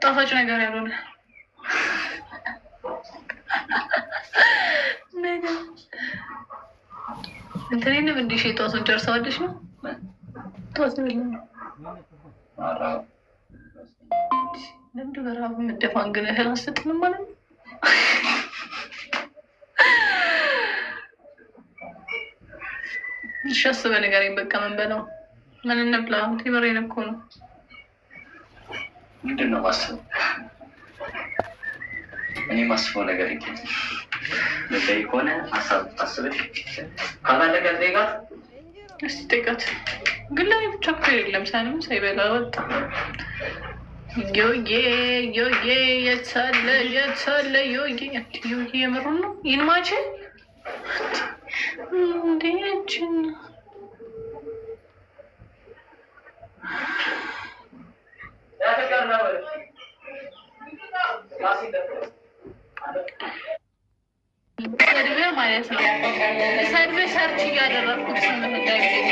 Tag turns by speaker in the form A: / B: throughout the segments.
A: ጣፋጭ ነገር ያልሆነ እንትኔንም እንዲሽ የጠዋቱን ጨርሰዋለች ነው ጠዋት ለምድ በረሃቡ ምደፋን ግን እህል አሰጥንም ማለት ነው። እሺ አስበህ ንገረኝ። በቃ ምን በለው ምን እንብላ? ቴምሬን እኮ ነው።
B: ምንድን ነው ማስበው? እኔ ማስበው ነገር ይገኝ ለይ ከሆነ አስበሽ ካላለቀ ጠይቃት።
A: እስቲ ጠይቃት። ግን ላይ ብቻ እኮ የለም ሳንም ሳይበላ ወጣ። ዮዬ የታለ ዮዬ የምሩን ነው ይንማች እንዴችን ሰድቤ ማለት ነው። ሰድቤ ሰርች እያደረግኩት ስምህ እንዳይገኝ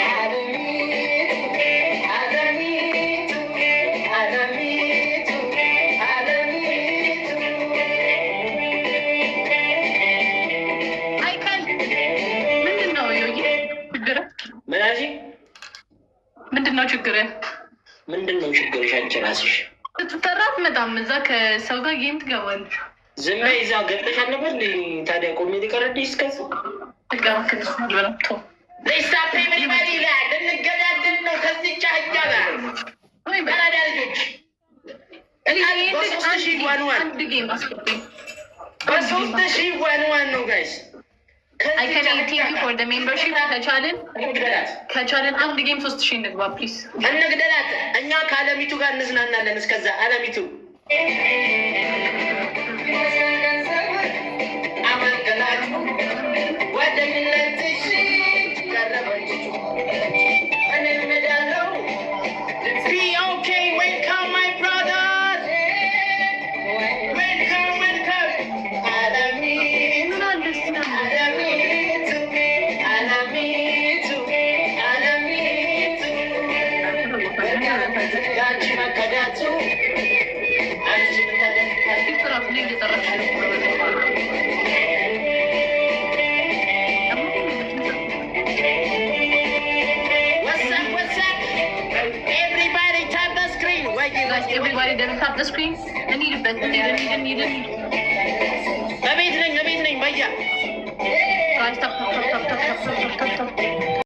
A: ምንድነው ችግር?
C: ምንድነው ችግርሽ? አንቺ ራስሽ
A: ስትጠራ አትመጣም። እዛ ከሰው ጋር ጌም ትገባለች።
C: ዝም በይ። እዛ ገብተሽ አልነበር ታዲያ? ቆሜ ሊቀረድሽ እስከዚ ልንገዳድል ነው ከዚቻ ህጃ ጋር በራዳ ልጆች በ3 ሺህ ዋን ነው ጋይስ። ከቻልን አንድ ጌም 3000 እንግባ ፕሊዝ። እንግደላት። እኛ ከአለሚቱ ጋር እንዝናናለን። እስከዛ አለሚቱ አመልገላት ወደሚነትሽ ቀረበች እኔ ምዳለው ኦኬ ዌልካም ማይ ብራዘር ዌልካም አለሚቱ
A: Everybody doesn't tap the screen. I need a bed. I need it.
C: Amazing. Bye.
A: Stop.